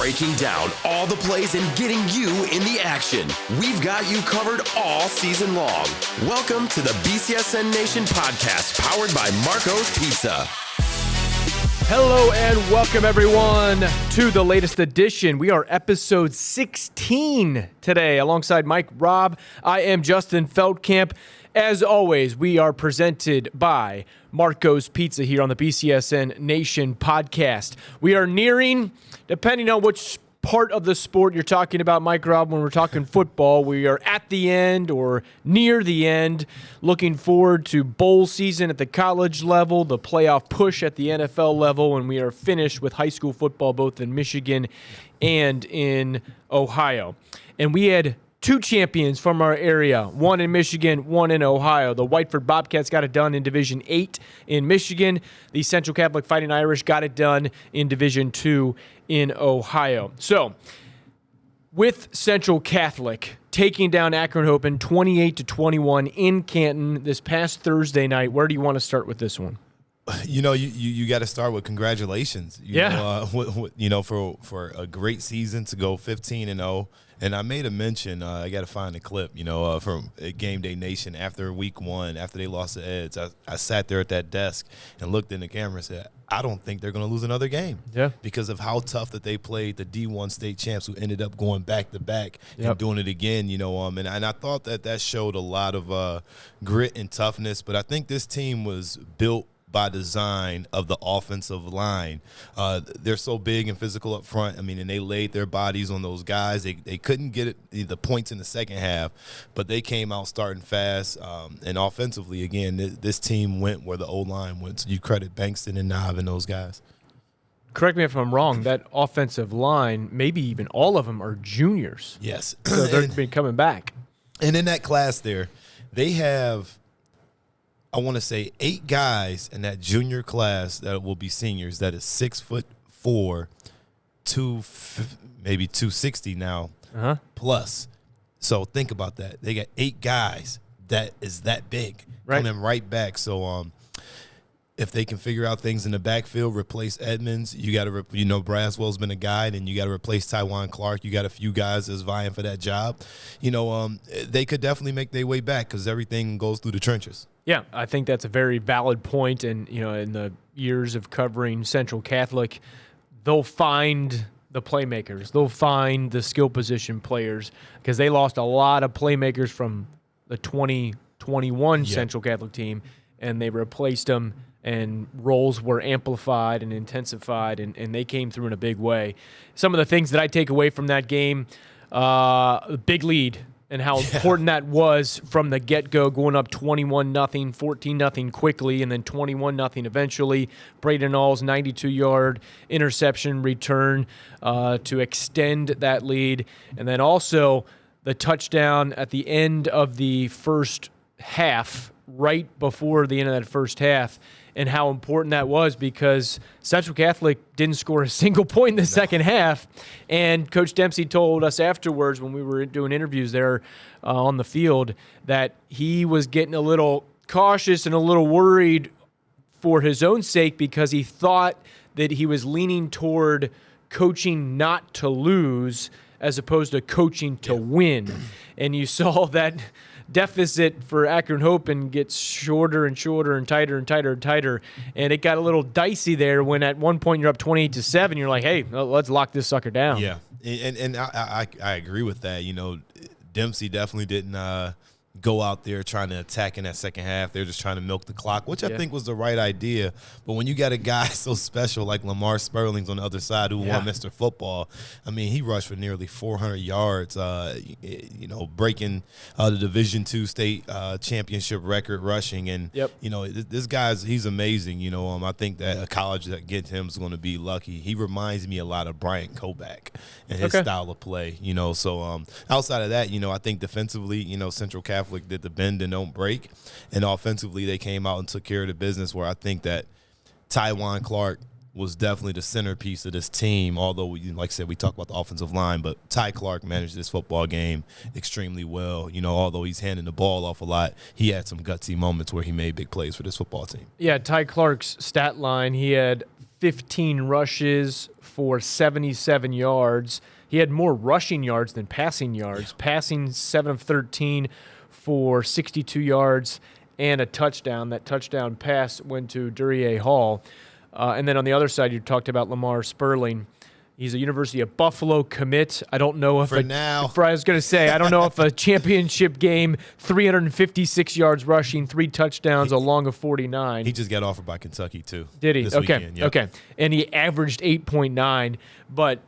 breaking down all the plays and getting you in the action. We've got you covered all season long. Welcome to the BCSN Nation podcast, powered by Marco's Pizza. Hello and welcome everyone to the latest edition. We are episode 16 today alongside Mike Robb. I am Justin Feldkamp. As always, we are presented by Marco's Pizza here on the BCSN Nation podcast. We are nearing, depending on which part of the sport you're talking about, Mike Robb, when we're talking football, we are at the end or near the end, looking forward to bowl season at the college level, the playoff push at the NFL level, and we are finished with high school football both in Michigan and in Ohio. And we had two champions from our area, one in Michigan, one in Ohio. The Whiteford Bobcats got it done in Division 8 in Michigan. The Central Catholic Fighting Irish got it done in Division 2 in Ohio. So, with Central Catholic taking down Akron Hoban 28-21 in Canton this past Thursday night, where do you want to start with this one? You know, you got to start with congratulations. For a great season to go 15-0. And I made a mention, I got to find the clip, from Game Day Nation after week one, after they lost the Eds. I sat there at that desk and looked in the camera and said, I don't think they're going to lose another game. Yeah. Because of how tough that they played the D1 state champs who ended up going back-to-back and doing it again, and I thought that showed a lot of grit and toughness. But I think this team was built by design of the offensive line. They're so big and physical up front. And they laid their bodies on those guys. They couldn't get the points in the second half, but they came out starting fast. And offensively, again, this team went where the O-line went. So you credit Bankston and Nav and those guys. Correct me if I'm wrong, that offensive line, maybe even all of them are juniors. Yes. So they're coming back. And in that class there, they have, I want to say, 8 guys in that junior class that will be seniors that is 6'4", maybe 260 now, plus. So think about that. They got 8 guys that is that big coming right back. So if they can figure out things in the backfield, replace Edmonds, you got to, Braswell's been a guy, and you got to replace Tywan Clark. You got a few guys that's vying for that job. They could definitely make their way back because everything goes through the trenches. Yeah, I think that's a very valid point. And, in the years of covering Central Catholic, they'll find the playmakers. They'll find the skill position players because they lost a lot of playmakers from the 2021 Central Catholic team, and they replaced them, and roles were amplified and intensified, and they came through in a big way. Some of the things that I take away from that game, big lead, and how important that was from the get-go, going up 21-0, 14-0 quickly, and then 21-0 eventually. Braden All's 92-yard interception return to extend that lead. And then also the touchdown at the end of the first half, right before the end of that first half, and how important that was because Central Catholic didn't score a single point in the second half. And Coach Dempsey told us afterwards when we were doing interviews there on the field that he was getting a little cautious and a little worried for his own sake because he thought that he was leaning toward coaching not to lose as opposed to coaching to win. And you saw that deficit for Akron Hoban gets shorter and shorter and tighter and tighter and tighter, and it got a little dicey there when at one point you're up 28-7. You're like, hey, let's lock this sucker down. Yeah, and I agree with that. Dempsey definitely didn't go out there trying to attack in that second half. They're just trying to milk the clock, which I think was the right idea. But when you got a guy so special like Lamar Sperling's on the other side who won Mr. Football, he rushed for nearly 400 yards, breaking the Division II state championship record rushing. And, this guy's, he's amazing. I think that a college that gets him is going to be lucky. He reminds me a lot of Bryant Koback and his style of play, So outside of that, I think defensively, Central Catholic did the bend and don't break, and offensively they came out and took care of the business, where I think that Tywan Clark was definitely the centerpiece of this team, although, like I said, we talk about the offensive line, but Ty Clark managed this football game extremely well. Although he's handing the ball off a lot, he had some gutsy moments where he made big plays for this football team. Yeah, Ty Clark's stat line, he had 15 rushes for 77 yards. He had more rushing yards than passing yards. Passing 7 of 13 for 62 yards and a touchdown. That touchdown pass went to 𝗬𝗍 And then on the other side, you talked about 𝗦𝗫𝗀. He's a University of Buffalo commit. I don't know if I was going to say, I don't know if a championship game, 356 yards rushing, 3 touchdowns, along of 49. He just got offered by Kentucky too. Did he? This Okay. weekend, yep. Okay. And he averaged 8.9. But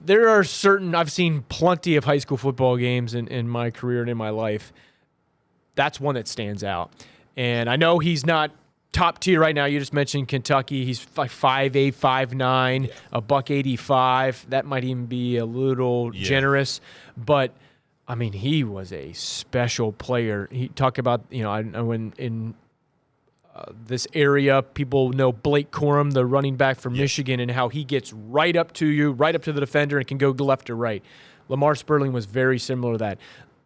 there are certain. I've seen plenty of high school football games in my career and in my life. That's one that stands out. And I know he's not top tier right now. You just mentioned Kentucky. He's like 5'8", 5'9", a $185. That might even be a little generous. But, I mean, he was a special player. He talked about, I know in this area, people know Blake Corum, the running back from Michigan, and how he gets right up to you, right up to the defender, and can go left or right. 𝗦𝗫𝗀 was very similar to that.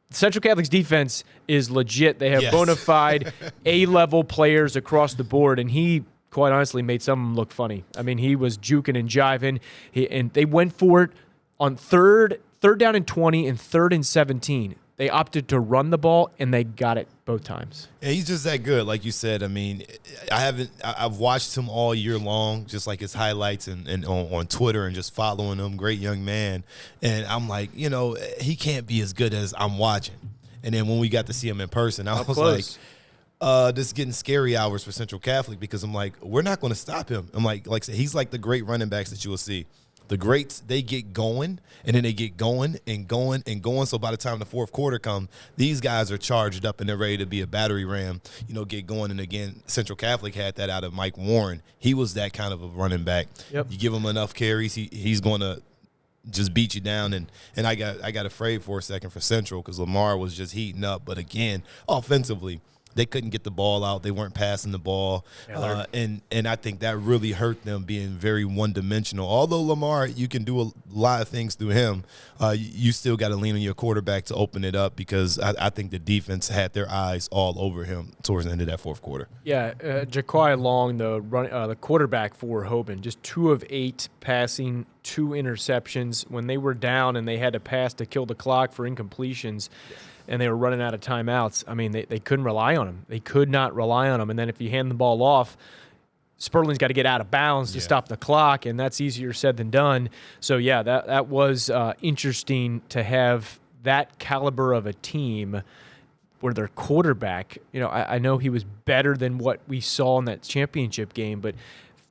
Central Catholic's defense is legit. They have bona fide A-level players across the board, and he, quite honestly, made some of them look funny. I mean, he was juking and jiving, and they went for it on third down and 20 and 3rd and 17. They opted to run the ball, and they got it both times. Yeah, he's just that good, like you said. I mean, I've watched him all year long, just like his highlights and on Twitter and just following him. Great young man. And I'm like, he can't be as good as I'm watching. And then when we got to see him in person, I was like, this is getting scary hours for Central Catholic, because I'm like, we're not going to stop him. I'm like I said, he's like the great running backs that you will see. The greats, they get going, and then they get going and going and going. So by the time the fourth quarter comes, these guys are charged up and they're ready to be a battering ram, get going. And again, Central Catholic had that out of Mike Warren. He was that kind of a running back. Yep. You give him enough carries, he's going to just beat you down. And I got afraid for a second for Central, because Lamar was just heating up. But again, offensively, they couldn't get the ball out. They weren't passing the ball. And I think that really hurt them, being very one-dimensional. Although Lamar, you can do a lot of things through him, you still got to lean on your quarterback to open it up, because I think the defense had their eyes all over him towards the end of that fourth quarter. Yeah, 𝗬𝗍 Long, the quarterback for Hoban, just 2 of 8 passing, 2 interceptions. When they were down and they had to pass to kill the clock for incompletions, and they were running out of timeouts, I mean, they couldn't rely on him. They could not rely on him. And then if you hand the ball off, Sperling's got to get out of bounds to stop the clock, and that's easier said than done. So, that was interesting to have that caliber of a team where their quarterback, I know he was better than what we saw in that championship game, but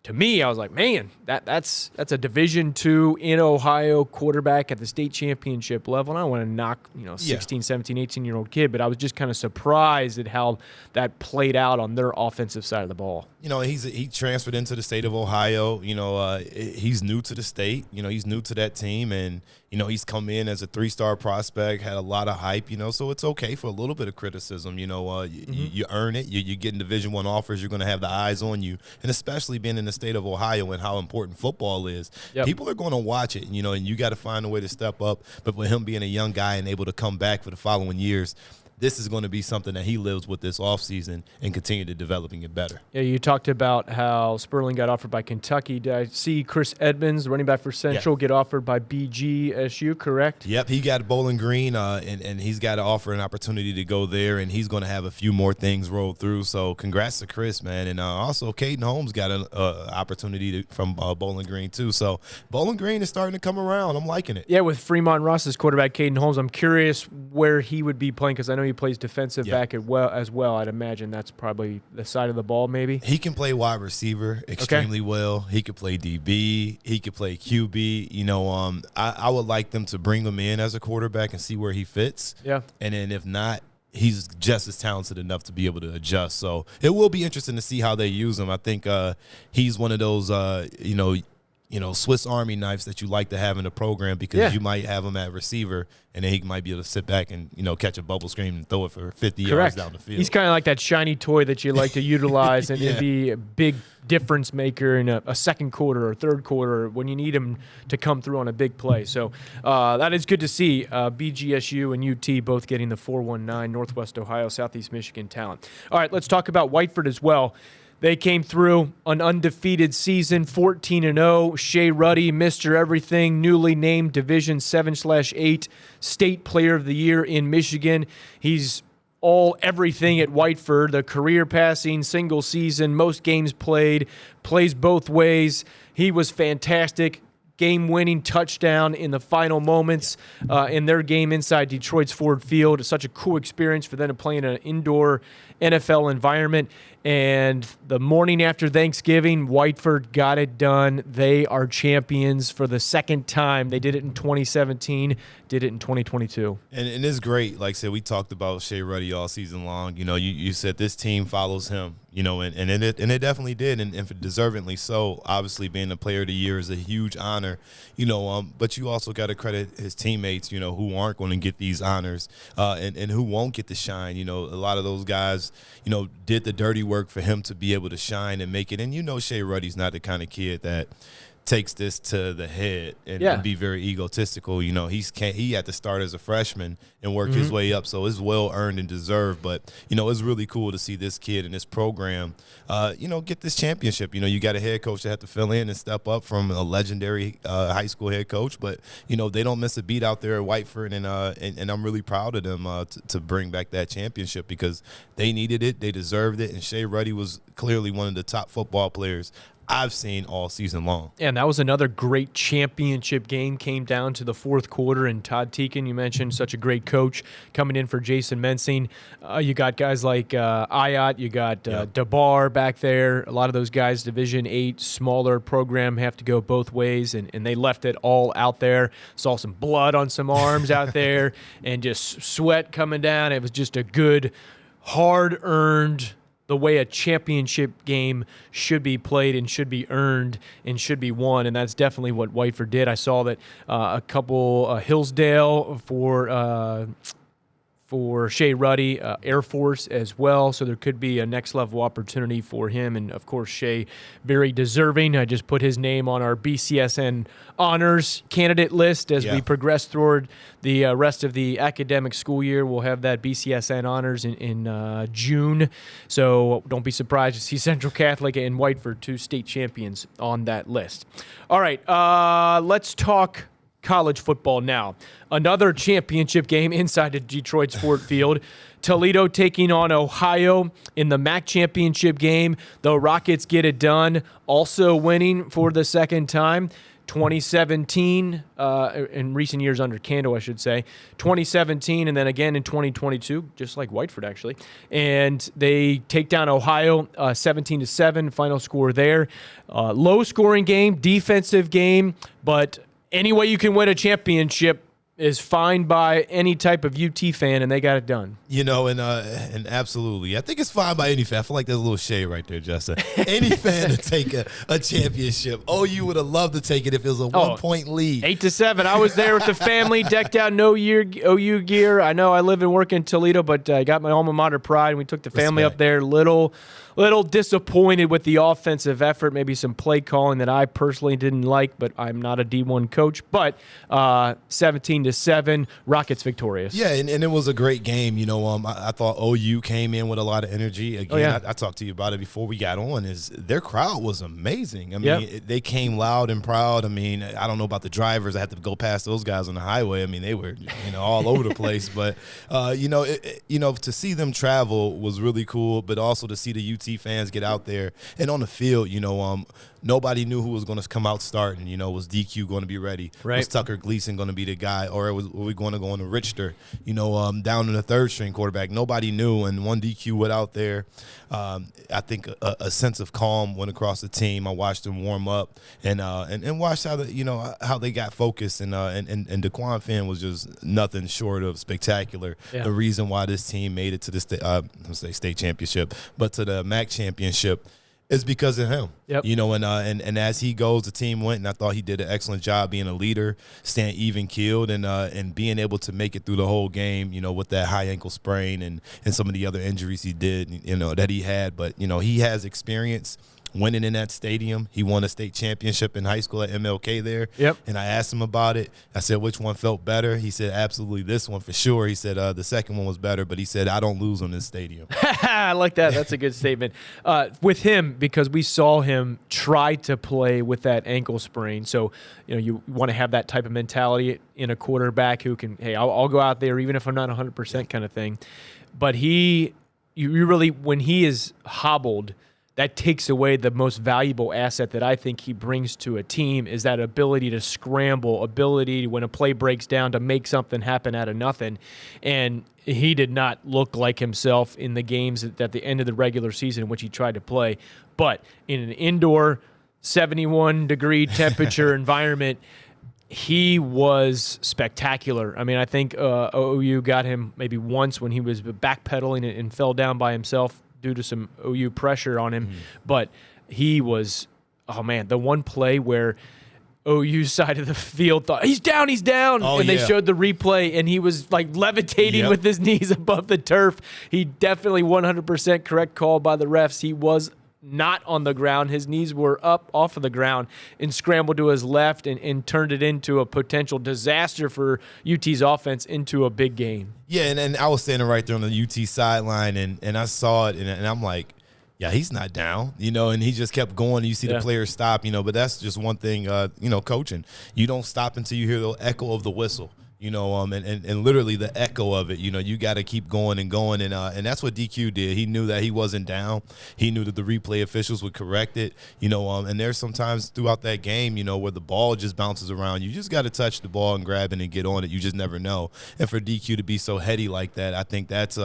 to me, I was like, man, that's a Division II in Ohio quarterback at the state championship level. And I don't want to knock, 16, 17, 18-year-old kid, but I was just kind of surprised at how that played out on their offensive side of the ball. He transferred into the state of Ohio. He's new to the state. He's new to that team, and he's come in as a 3-star prospect, had a lot of hype. So it's okay for a little bit of criticism. You earn it. You're getting Division I offers. You're going to have the eyes on you, and especially being in the state of Ohio and how important football is. Yep. People are going to watch it. And you got to find a way to step up. But for him being a young guy and able to come back for the following years, this is going to be something that he lives with this offseason and continue to developing it better. Yeah, you talked about how Sperling got offered by Kentucky. Did I see Chris Edmonds, the running back for Central, get offered by BGSU, correct? Yep, he got Bowling Green, and he's got to offer an opportunity to go there, and he's going to have a few more things rolled through. So congrats to Chris, man. And also Caden Holmes got an opportunity from Bowling Green too. So Bowling Green is starting to come around. I'm liking it. Yeah, with Fremont Ross's quarterback, Caden Holmes, I'm curious where he would be playing, because I know he plays defensive back as well. I'd imagine that's probably the side of the ball, maybe. He can play wide receiver extremely well. He could play DB. He could play QB. I would like them to bring him in as a quarterback and see where he fits. Yeah. And then if not, he's just as talented enough to be able to adjust. So it will be interesting to see how they use him. I think he's one of those, Swiss Army knives that you like to have in the program, because you might have him at receiver, and then he might be able to sit back and, catch a bubble screen and throw it for 50 yards down the field. He's kind of like that shiny toy that you like to utilize and be a big difference maker in a second quarter or third quarter when you need him to come through on a big play. So that is good to see. BGSU and UT both getting the 419 Northwest Ohio, Southeast Michigan talent. All right, let's talk about Whiteford as well. They came through an undefeated season, 14-0. 𝗬𝗍, Mr. Everything, newly named Division 7/8 State Player of the Year in Michigan. He's all everything at Whiteford, the career passing, single season, most games played, plays both ways. He was fantastic. Game-winning touchdown in the final moments in their game inside Detroit's Ford Field. It's such a cool experience for them to play in an indoor NFL environment. And the morning after Thanksgiving, Whiteford got it done. They are champions for the second time. They did it in 2017, did it in 2022. And it's great. Like I said, we talked about 𝗬𝗍 all season long. You know, you said this team follows him, you know, and it definitely did, and deservingly so. Obviously, being the player of the year is a huge honor, you know, but you also got to credit his teammates, you know, who aren't going to get these honors and who won't get the shine. You know, a lot of those guys, you know, did the dirty work for him to be able to shine and make it. And you know, 𝗬𝗍's not the kind of kid that takes this to the head and be very egotistical. You know, he had to start as a freshman and work his way up, so it's well earned and deserved. But you know, it's really cool to see this kid and this program, you know, get this championship. You know, you got a head coach that had to fill in and step up from a legendary high school head coach, but you know, they don't miss a beat out there at Whiteford, and I'm really proud of them to bring back that championship because they needed it, they deserved it, and 𝗬𝗍 was clearly one of the top football players I've seen all season long. And that was another great championship game. Came down to the fourth quarter, and Todd Teakin, you mentioned, such a great coach, coming in for Jason Mensing. You got guys like 𝗦𝗫, you got 𝗬𝗫 back there. A lot of those guys, Division 8, smaller program, have to go both ways, and they left it all out there. Saw some blood on some arms out there and just sweat coming down. It was just a good, hard-earned, the way a championship game should be played and should be earned and should be won, and that's definitely what Whiteford did. I saw that a couple Hillsdale for 𝗬𝗍, Air Force as well, so there could be a next-level opportunity for him, and of course, 𝗬𝗍, very deserving. I just put his name on our BCSN honors candidate list as we progress toward the rest of the academic school year. We'll have that BCSN honors in June, so don't be surprised to see Central Catholic and Whiteford, 2 state champions, on that list. All right, let's talk college football now. Another championship game inside of Detroit's Ford Field. Toledo taking on Ohio in the MAC championship game. The Rockets get it done, also winning for the second time. 2017, in recent years under Kando, I should say. 2017, and then again in 2022, just like Whiteford, actually. And they take down Ohio 17-7, final score there. Low-scoring game, defensive game, but any way you can win a championship is fine by any type of UT fan, and they got it done. You know, and absolutely. I think it's fine by any fan. I feel like there's a little shade right there, Justin. Any fan to take a championship. You would have loved to take it if it was a 1-point lead. 8-7. I was there with the family, decked out in OU gear. I know I live and work in Toledo, but I got my alma mater pride, and we took the family up there. Little disappointed with the offensive effort, maybe some play calling that I personally didn't like, but I'm not a D1 coach. But 17-7, Rockets victorious. Yeah, and it was a great game. You know, I thought OU came in with a lot of energy. Again, I talked to you about it before we got on. Is their crowd was amazing. I mean, they came loud and proud. I mean, I don't know about the drivers. I had to go past those guys on the highway. I mean, they were all over the place. But to see them travel was really cool. But also to see the UT fans get out there and on the field, nobody knew who was going to come out starting. Was DQ going to be ready? Right. Was Tucker Gleason going to be the guy? Or were we going to go on to Richter, down in the third-string quarterback? Nobody knew, and one DQ went out there. I think a sense of calm went across the team. I watched them warm up and watched how they got focused. And DeQuan Finn was just nothing short of spectacular. Yeah. The reason why this team made it to the state championship, but to the MAC championship, is because of him. Yep. And as he goes, the team went, and I thought he did an excellent job being a leader, staying even-keeled, and being able to make it through the whole game, with that high ankle sprain and some of the other injuries he did, that he had. But, he has experience. winning in that stadium. He won a state championship in high school at MLK there. Yep. And I asked him about it. I said, which one felt better? He said, absolutely this one for sure. He said, the second one was better, but he said, I don't lose on this stadium. I like that. That's a good statement. With him, because we saw him try to play with that ankle sprain. So, you want to have that type of mentality in a quarterback who can, hey, I'll go out there even if I'm not 100% kind of thing. But you really, when he is hobbled, that takes away the most valuable asset that I think he brings to a team is that ability to scramble, ability when a play breaks down to make something happen out of nothing. And he did not look like himself in the games at the end of the regular season in which he tried to play. But in an indoor 71-degree temperature environment, he was spectacular. I mean, I think OU got him maybe once when he was backpedaling and fell down by himself due to some OU pressure on him. But he was, oh, man, the one play where OU's side of the field thought, he's down, and they showed the replay, and he was, like, levitating with his knees above the turf. He definitely 100% correct call by the refs. He was not on the ground. His knees were up off of the ground and scrambled to his left and turned it into a potential disaster for UT's offense into a big game. Yeah, and I was standing right there on the UT sideline, and I saw it, and I'm like, yeah, he's not down, and he just kept going. You see the players stop, but that's just one thing, coaching. You don't stop until you hear the echo of the whistle. And literally the echo of it, you got to keep going and going. And that's what DQ did. He knew that he wasn't down. He knew that the replay officials would correct it, and there's sometimes throughout that game, where the ball just bounces around. You just got to touch the ball and grab it and get on it. You just never know. And for DQ to be so heady like that, I think that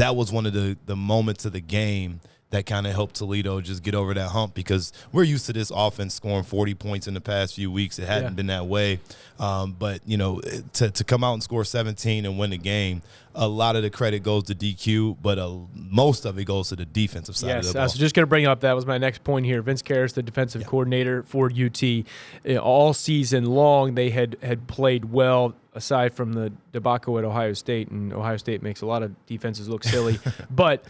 was one of the moments of the game that kind of helped Toledo just get over that hump, because we're used to this offense scoring 40 points in the past few weeks. It hadn't been that way. But, to come out and score 17 and win the game, a lot of the credit goes to DQ, but most of it goes to the defensive side of the ball. I was just going to bring up, that was my next point here. Vince Karras, the defensive coordinator for UT, all season long they had played well, aside from the debacle at Ohio State, and Ohio State makes a lot of defenses look silly. But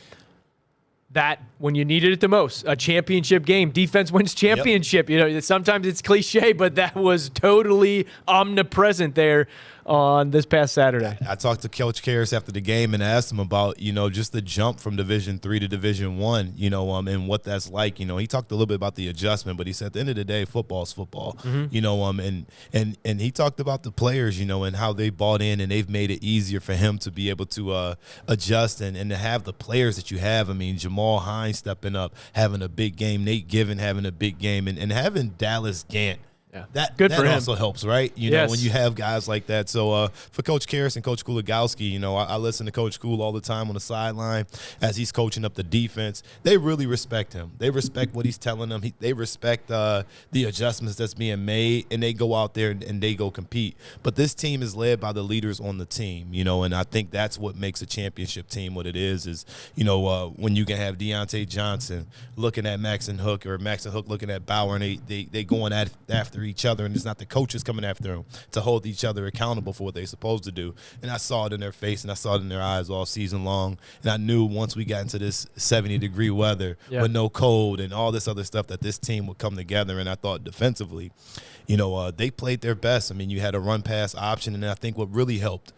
that when you needed it the most, a championship game, defense wins championship. Sometimes it's cliche, but that was totally omnipresent there on this past Saturday. I talked to Coach Karras after the game and asked him about, just the jump from Division III to Division I, and what that's like. He talked a little bit about the adjustment, but he said at the end of the day, football's football, and he talked about the players, and how they bought in and they've made it easier for him to be able to adjust and to have the players that you have. I mean, Jamal Hines stepping up, having a big game, Nate Given having a big game, and having Dallas Gant. That also helps, right? When you have guys like that. So for Coach Karras and Coach 𝗦𝗫𝗀, I listen to Coach Cool all the time on the sideline as he's coaching up the defense. They really respect him. They respect what he's telling them. They respect the adjustments that's being made, and they go out there and they go compete. But this team is led by the leaders on the team, and I think that's what makes a championship team what it is when you can have Deontay Johnson looking at Maxon Hook, or Maxon Hook looking at Bauer, and they going after each other, and it's not the coaches coming after them to hold each other accountable for what they're supposed to do. And I saw it in their face, and I saw it in their eyes all season long. And I knew once we got into this 70-degree weather with no cold and all this other stuff, that this team would come together. And I thought defensively, they played their best. I mean, you had a run-pass option, and I think what really helped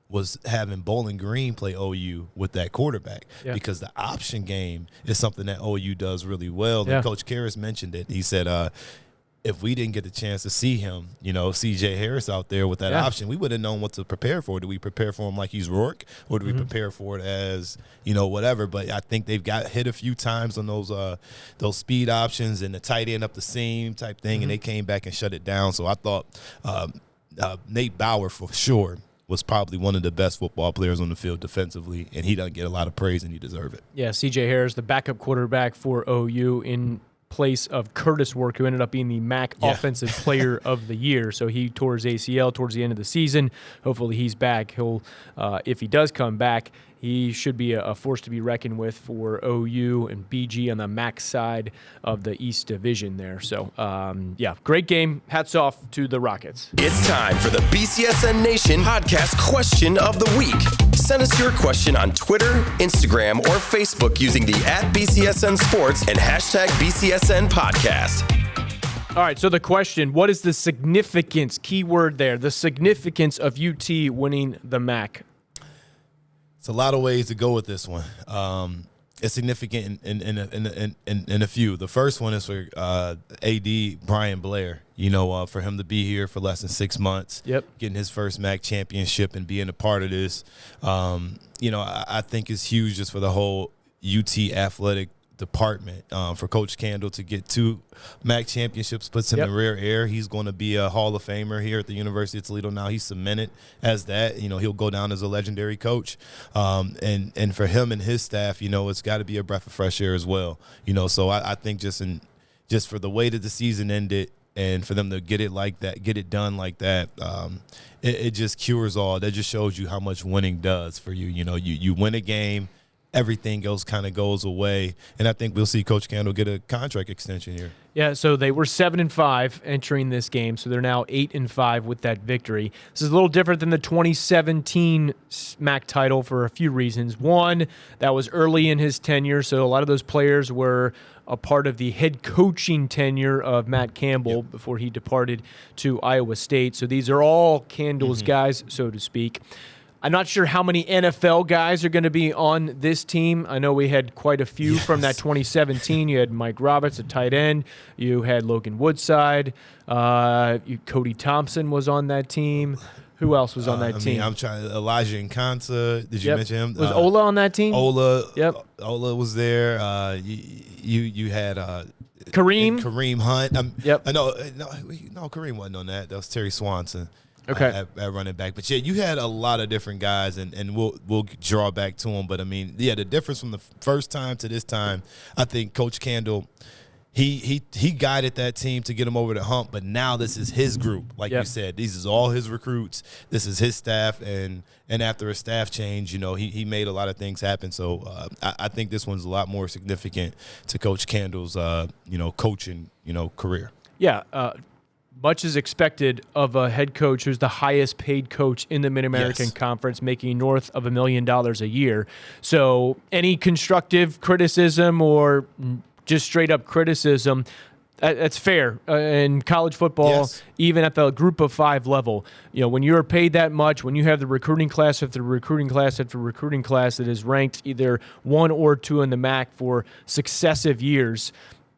was having Bowling Green play OU with that quarterback, because the option game is something that OU does really well. And Coach Karras mentioned it. He said, if we didn't get the chance to see him, C.J. Harris out there with that option, we would have known what to prepare for. Do we prepare for him like he's Rourke, or do we prepare for it as, whatever? But I think they've got hit a few times on those speed options and the tight end up the seam type thing, and they came back and shut it down. So I thought Nate Bauer, for sure, was probably one of the best football players on the field defensively, and he doesn't get a lot of praise, and he deserves it. Yeah, C.J. Harris, the backup quarterback for OU in place of Curtis Work, who ended up being the MAC Offensive Player of the Year. So he tore his ACL towards the end of the season. Hopefully he's back. He'll, if he does come back, he should be a force to be reckoned with for OU and BG on the MAC side of the East Division there. So, great game. Hats off to the Rockets. It's time for the BCSN Nation Podcast Question of the Week. Send us your question on Twitter, Instagram, or Facebook using the @BCSN Sports and #BCSN Podcast. All right, so the question, what is the significance, keyword there, the significance of UT winning the MAC? It's a lot of ways to go with this one. It's significant in a few. The first one is for AD Brian Blair. For him to be here for less than 6 months, getting his first MAC championship and being a part of this, I think is huge just for the whole UT athletic department. For Coach Candle to get 2 MAC championships puts him in rare air. He's going to be a Hall of Famer here at the University of Toledo. Now he's cemented as that. He'll go down as a legendary coach. And for him and his staff, it's got to be a breath of fresh air as well. So I think just for the way that the season ended and for them to get it like that, get it done like that, it just cures all. That just shows you how much winning does for you. You win a game, everything else kind of goes away. And I think we'll see Coach Candle get a contract extension here. Yeah, so they were 7-5 entering this game, so they're now 8-5 with that victory. This is a little different than the 2017 MAC title for a few reasons. One, that was early in his tenure, so a lot of those players were a part of the head coaching tenure of Matt Campbell before he departed to Iowa State. So these are all Candle's guys, so to speak. I'm not sure how many NFL guys are going to be on this team. I know we had quite a few from that 2017. You had Mike Roberts, a tight end. You had Logan Woodside. Cody Thompson was on that team. Who else was on that team? I'm trying. Elijah Nkansa. Did you mention him? Was Ola on that team? Ola. Yep. Ola was there. You had Kareem Hunt. Yep. No, Kareem wasn't on that. That was Terry Swanson. Okay. At running back. But, you had a lot of different guys, and we'll draw back to them. But, the difference from the first time to this time, I think Coach Candle, he guided that team to get them over the hump, but now this is his group. Like you said, these is all his recruits. This is his staff, and after a staff change, he made a lot of things happen. So I think this one's a lot more significant to Coach Candle's, coaching, career. Yeah, much is expected of a head coach who's the highest paid coach in the Mid-American Conference, making north of $1 million a year. So any constructive criticism or just straight up criticism, that's fair in college football, even at the group of 5 level. When you're paid that much, when you have the recruiting class after recruiting class after recruiting class that is ranked either 1 or 2 in the MAC for successive years,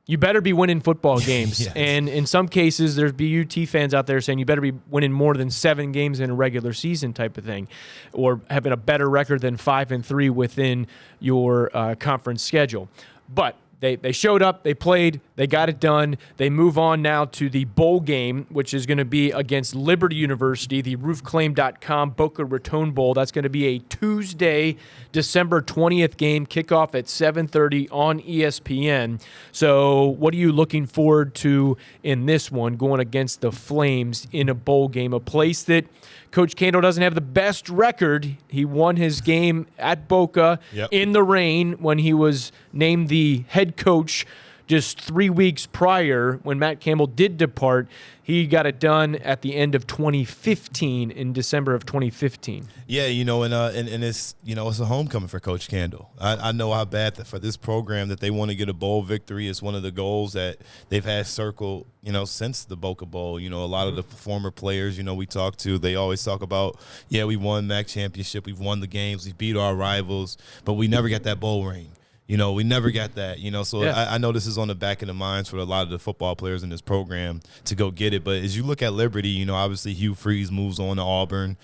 you better be winning football games. And in some cases, there's BUT fans out there saying you better be winning more than 7 games in a regular season type of thing, or having a better record than 5-3 within your conference schedule. But they showed up, they played, they got it done. They move on now to the bowl game, which is going to be against Liberty University, the roofclaim.com Boca Raton Bowl. That's going to be a Tuesday, December 20th game, kickoff at 7:30 on ESPN. So what are you looking forward to in this one, going against the Flames in a bowl game, a place that Coach Candle doesn't have the best record. He won his game at Boca in the rain when he was named the head coach just 3 weeks prior when Matt Campbell did depart. He got it done at the end of 2015, in December of 2015. Yeah, and it's it's a homecoming for Coach Candle. I know how bad that for this program that they want to get a bowl victory. It's one of the goals that they've had circled, since the Boca Bowl. A lot of the former players, we talk to, they always talk about, we won MAC championship, we've won the games, we beat our rivals, but we never got that bowl ring. We never got that, so I know this is on the back of the minds for a lot of the football players in this program to go get it. But as you look at Liberty, obviously Hugh Freeze moves on to Auburn,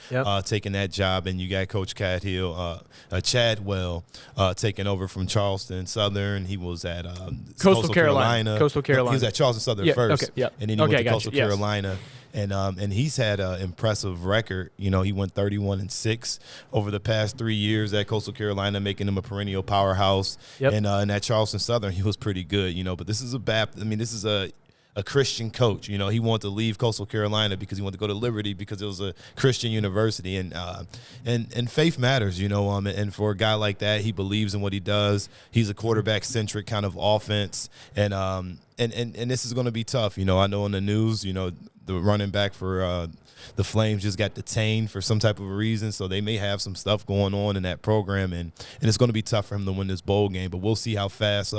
taking that job, and you got Coach Chadwell taking over from Charleston Southern. He was at Coastal Carolina. He was at Charleston Southern first, and then he went to Coastal Carolina. And he's had an impressive record. He went 31-6 over the past 3 years at Coastal Carolina, making him a perennial powerhouse. And at Charleston Southern, he was pretty good. But this is this is a a Christian coach. You know, he wanted to leave Coastal Carolina because he wanted to go to Liberty because it was a Christian university, and faith matters. You know, and for a guy like that, he believes in what he does. He's a quarterback-centric kind of offense, and this is going to be tough. You know, I know in the news, you know, the running back for the Flames just got detained for some type of a reason, so they may have some stuff going on in that program, and it's going to be tough for him to win this bowl game. But we'll see how fast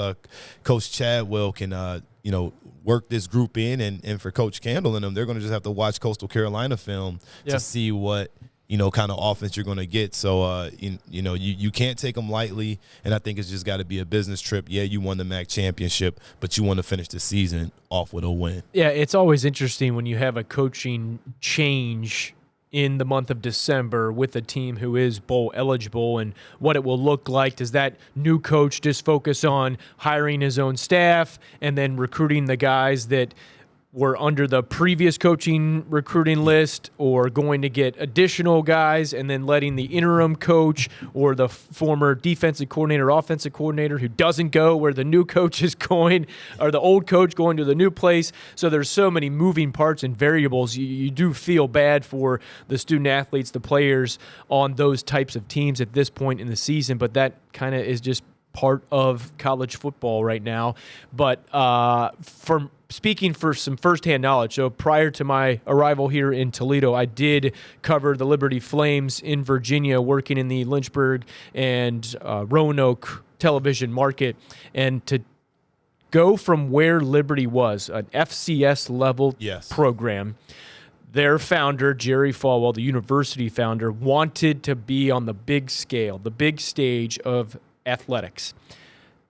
Coach Chadwell can, you know, work this group in, and for Coach Candle and them, they're going to just have to watch Coastal Carolina film to see what, you know, kind of offense you're going to get. So, you know, you can't take them lightly, and I think it's just got to be a business trip. Yeah, you won the MAC championship, but you want to finish the season off with a win. Yeah, it's always interesting when you have a coaching change in the month of December with a team who is bowl eligible and what it will look like. Does that new coach just focus on hiring his own staff and then recruiting the guys that were under the previous coaching recruiting list, or going to get additional guys and then letting the interim coach or the former defensive coordinator, offensive coordinator who doesn't go where the new coach is going, or the old coach going to the new place? So there's so many moving parts and variables. You do feel bad for the student athletes, the players on those types of teams at this point in the season, but that kind of is just part of college football right now. But from speaking for some firsthand knowledge, so prior to my arrival here in Toledo, I did cover the Liberty Flames in Virginia, working in the Lynchburg and Roanoke television market. And to go from where Liberty was, an FCS level program, their founder, Jerry Falwell, the university founder, wanted to be on the big scale, the big stage of athletics.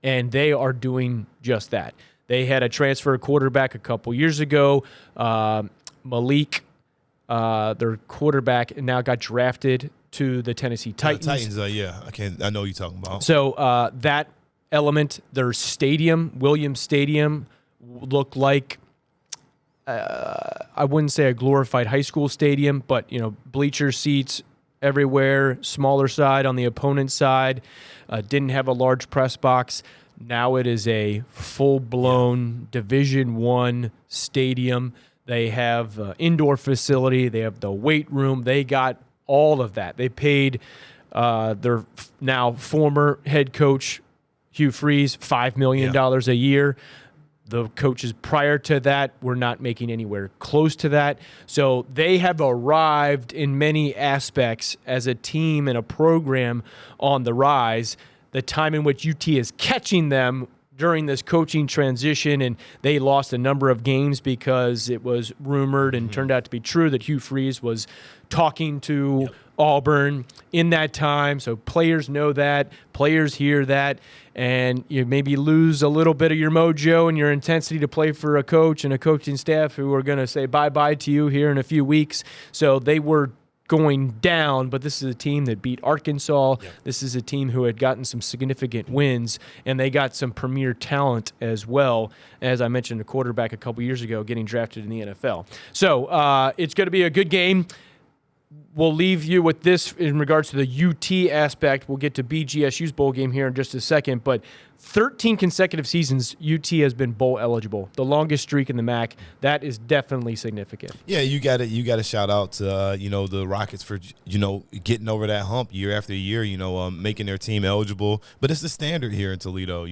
And they are doing just that. They had a transfer quarterback a couple years ago. Malik, their quarterback, now got drafted to the Tennessee Titans. I know what you're talking about. So that element, their stadium, Williams Stadium, looked like, I wouldn't say a glorified high school stadium, but, you know, bleacher seats everywhere, smaller side on the opponent's side, didn't have a large press box. Now it is a full-blown Division I stadium. They have indoor facility. They have the weight room. They got all of that. They paid their now former head coach, Hugh Freeze, $5 million a year. The coaches prior to that were not making anywhere close to that. So they have arrived in many aspects as a team and a program on the rise. The time in which UT is catching them during this coaching transition, and they lost a number of games because it was rumored and turned out to be true that Hugh Freeze was talking to Auburn in that time. So players know that, players hear that, and you maybe lose a little bit of your mojo and your intensity to play for a coach and a coaching staff who are going to say bye-bye to you here in a few weeks. So they were going down, but this is a team that beat Arkansas. This is a team who had gotten some significant wins, and they got some premier talent as well. As I mentioned, a quarterback a couple years ago getting drafted in the NFL. So it's going to be a good game. We'll leave you with this in regards to the UT aspect. We'll get to BGSU's bowl game here in just a second, but 13 consecutive seasons, UT has been bowl eligible, the longest streak in the MAC. That is definitely significant. Yeah, you got to shout out to the Rockets for getting over that hump year after year. Making their team eligible. But it's the standard here in Toledo.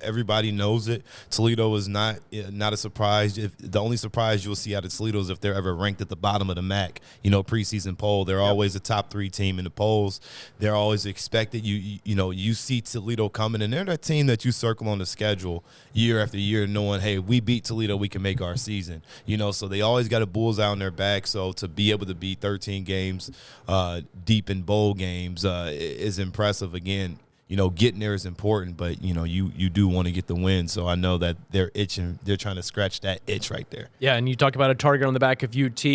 Everybody knows it. Toledo is not a surprise. The only surprise you'll see out of Toledo is if they're ever ranked at the bottom of the MAC. Preseason poll. They're always a top 3 team in the polls. They're always expected. You see Toledo coming, and they're that team that you circle on the schedule year after year, knowing, hey, we beat Toledo, we can make our season. So they always got a bullseye on their back. So to be able to be 13 games deep in bowl games is impressive. Again, getting there is important, but you do want to get the win. So I know that they're itching. They're trying to scratch that itch right there. Yeah, and you talk about a target on the back of UT.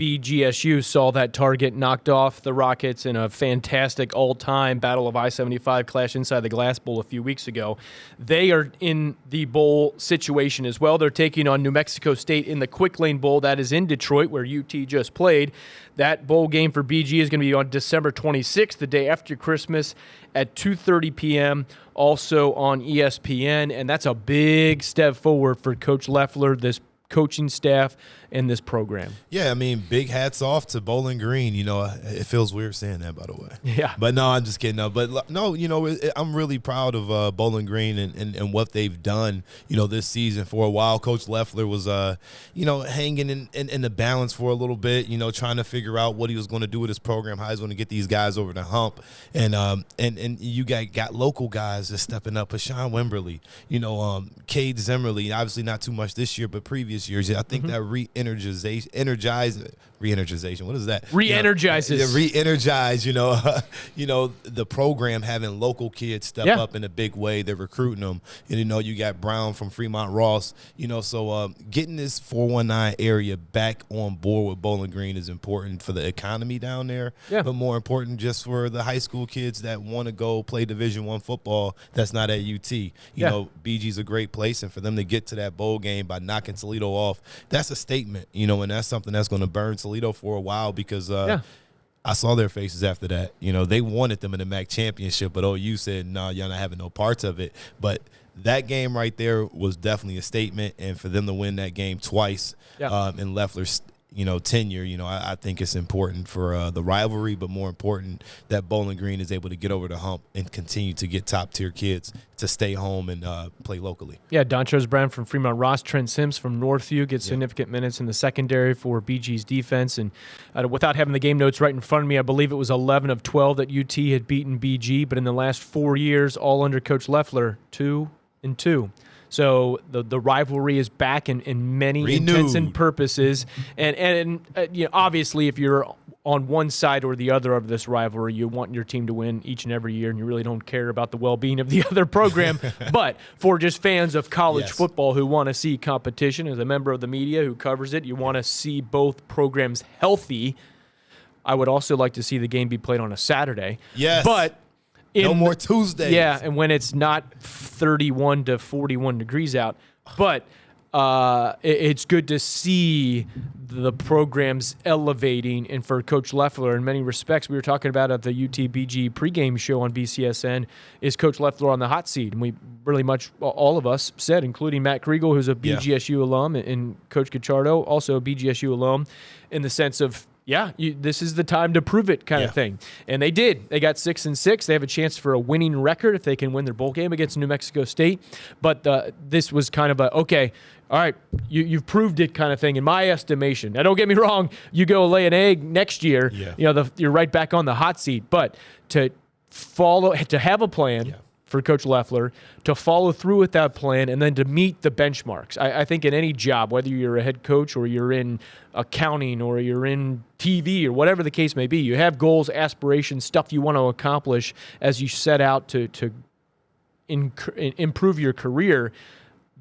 BGSU saw that target knocked off the Rockets in a fantastic all-time Battle of I-75 clash inside the Glass Bowl a few weeks ago. They are in the bowl situation as well. They're taking on New Mexico State in the Quick Lane Bowl. That is in Detroit, where UT just played. That bowl game for BG is going to be on December 26th, the day after Christmas, at 2:30 p.m., also on ESPN. And that's a big step forward for Coach Loeffler, this coaching staff, and this program. Yeah, I mean, big hats off to Bowling Green. You know, it feels weird saying that, by the way. Yeah. But no, I'm just kidding. No, but no, you know, I'm really proud of Bowling Green and what they've done, you know, this season. For a while, Coach Loeffler was, you know, hanging in the balance for a little bit, you know, trying to figure out what he was going to do with his program, how he's going to get these guys over the hump. And you got local guys that's stepping up. Hashan Wimberly, you know, Cade Zimmerly, obviously not too much this year, but previous years. I think that re-energization. What is that? Re-energizes. Re-energize. You know, the program having local kids step up in a big way. They're recruiting them. And you know, you got Brown from Fremont Ross. You know, so getting this 419 area back on board with Bowling Green is important for the economy down there. Yeah. But more important, just for the high school kids that want to go play Division I football. That's not at UT. You know, BG's a great place, and for them to get to that bowl game by knocking Toledo off, that's a statement. You know, and that's something that's going to burn Toledo for a while, because I saw their faces after that. You know, they wanted them in the MAC championship, but OU said, no, y'all not having no parts of it. But that game right there was definitely a statement, and for them to win that game twice in Loeffler's, you know, tenure, you know, I think it's important for the rivalry, but more important that Bowling Green is able to get over the hump and continue to get top-tier kids to stay home and play locally. Yeah, Dontrez Brown from Fremont Ross, Trent Sims from Northview gets significant minutes in the secondary for BG's defense. And without having the game notes right in front of me, I believe it was 11 of 12 that UT had beaten BG, but in the last 4 years, all under Coach Loeffler, 2-2. So the rivalry is back in many intents and purposes. And you know, obviously, if you're on one side or the other of this rivalry, you want your team to win each and every year, and you really don't care about the well-being of the other program. But for just fans of college football who want to see competition, as a member of the media who covers it, you want to see both programs healthy. I would also like to see the game be played on a Saturday. Yes. But no more Tuesdays. Yeah, and when it's not 31 to 41 degrees out. But it's good to see the programs elevating. And for Coach Loeffler, in many respects, we were talking about at the UTBG pregame show on BCSN, is Coach Loeffler on the hot seat. And we really much, all of us said, including Matt Kriegel, who's a BGSU alum, and Coach 𝗏𝗏, also a BGSU alum, in the sense of, this is the time to prove it kind of thing. And they did. They got 6-6. They have a chance for a winning record if they can win their bowl game against New Mexico State. But this was kind of a, okay, all right, you've proved it kind of thing in my estimation. Now, don't get me wrong. You go lay an egg next year, you know, you're right back on the hot seat. But to have a plan for Coach Loeffler, to follow through with that plan, and then to meet the benchmarks. I think in any job, whether you're a head coach or you're in accounting or you're in TV or whatever the case may be, you have goals, aspirations, stuff you want to accomplish as you set out to improve your career.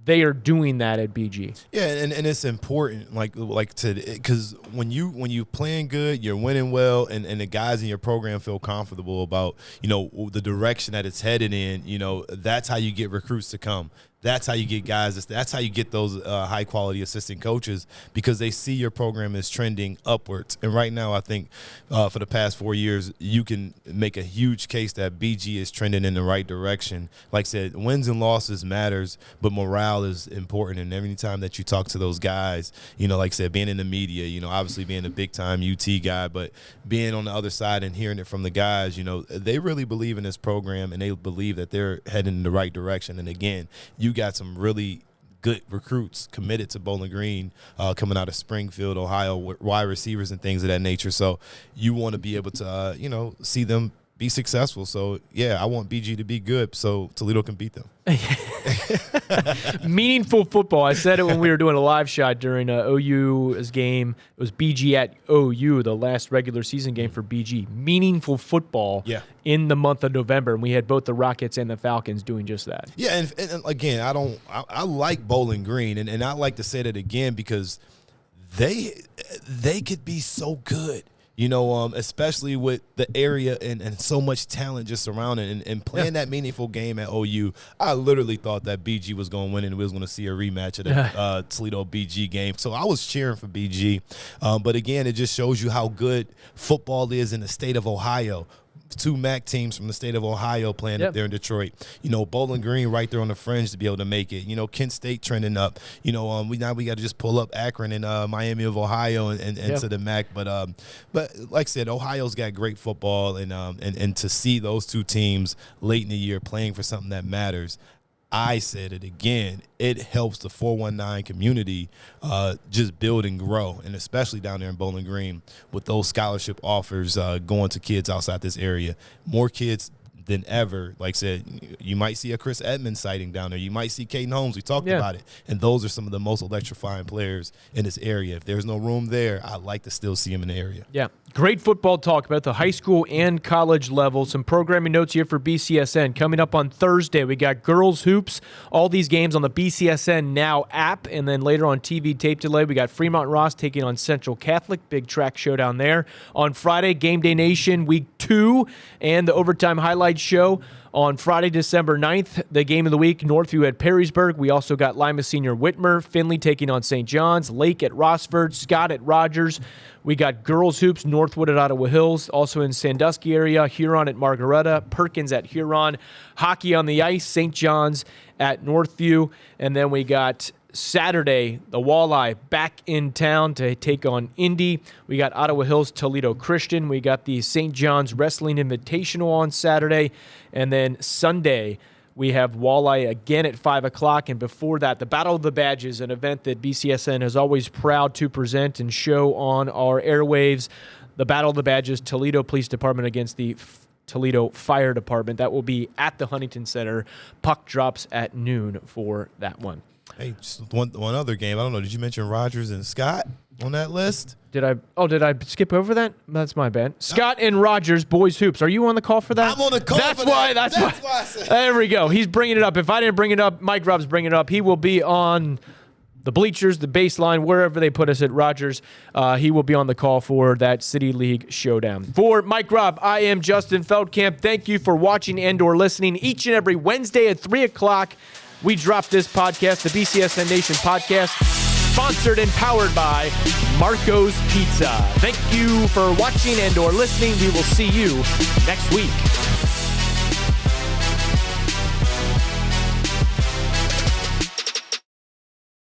They are doing that at BG. Yeah, and it's important, because when you playing good, you're winning well, and the guys in your program feel comfortable about, you know, the direction that it's headed in. You know, that's how you get recruits to come. That's how you get guys. That's how you get those high-quality assistant coaches, because they see your program is trending upwards. And right now, I think for the past 4 years, you can make a huge case that BG is trending in the right direction. Like I said, wins and losses matters, but morale is important. And every time that you talk to those guys, you know, like I said, being in the media, you know, obviously being a big-time UT guy, but being on the other side and hearing it from the guys, you know, they really believe in this program, and they believe that they're heading in the right direction. And, again, you got some really good recruits committed to Bowling Green coming out of Springfield, Ohio, wide receivers and things of that nature. So you want to be able to, you know, see them be successful. So, I want BG to be good so Toledo can beat them. Meaningful football. I said it when we were doing a live shot during OU's game. It was BG at OU, the last regular season game for BG. Meaningful football in the month of November, and we had both the Rockets and the Falcons doing just that. Yeah, and again, I like Bowling Green, and I like to say that again because they could be so good. Especially with the area and so much talent just surrounding and playing that meaningful game at OU. I literally thought that BG was going to win and we was going to see a rematch of the Toledo BG game. So I was cheering for BG. But again, it just shows you how good football is in the state of Ohio. 2 MAC teams from the state of Ohio playing up there in Detroit. Bowling Green right there on the fringe to be able to make it. Kent State trending up. We got to just pull up Akron and Miami of Ohio and to the MAC. But like I said, Ohio's got great football, and to see those 2 teams late in the year playing for something that matters. I said it again, it helps the 419 community just build and grow, and especially down there in Bowling Green with those scholarship offers going to kids outside this area. More kids than ever. Like I said, you might see a Chris Edmonds sighting down there. You might see Caden Holmes. We talked about it. And those are some of the most electrifying players in this area. If there's no room there, I'd like to still see him in the area. Yeah. Great football talk about the high school and college level. Some programming notes here for BCSN. Coming up on Thursday, we got girls hoops. All these games on the BCSN Now app. And then later on TV tape delay, we got Fremont Ross taking on Central Catholic. Big track showdown there. On Friday, Game Day Nation Week 2 and the Overtime Highlights Show. On Friday, December 9th, the game of the week, Northview at Perrysburg. We also got Lima Senior Whitmer, Findlay taking on St. John's, Lake at Rossford, Scott at Rogers. We got girls hoops, Northwood at Ottawa Hills, also in Sandusky area, Huron at Margaretta, Perkins at Huron, hockey on the ice, St. John's at Northview, and then we got Saturday, the Walleye back in town to take on Indy. We got Ottawa Hills, Toledo Christian. We got the St. John's Wrestling Invitational on Saturday. And then Sunday, we have Walleye again at 5 o'clock. And before that, the Battle of the Badges, an event that BCSN is always proud to present and show on our airwaves. The Battle of the Badges, Toledo Police Department against the Toledo Fire Department. That will be at the Huntington Center. Puck drops at noon for that one. Hey, just one other game. I don't know. Did you mention Rogers and Scott on that list? Did I skip over that? That's my bad. Scott and Rogers, boys hoops. Are you on the call for that? I'm on the call That's for why, that. That's why I said. There we go. He's bringing it up. If I didn't bring it up, Mike Robb's bringing it up. He will be on the bleachers, the baseline, wherever they put us at Rogers. He will be on the call for that City League showdown. For Mike Robb, I am Justin Feldkamp. Thank you for watching and/or listening each and every Wednesday at 3 o'clock. We drop this podcast, the BCSN Nation podcast, sponsored and powered by Marco's Pizza. Thank you for watching and/or listening. We will see you next week.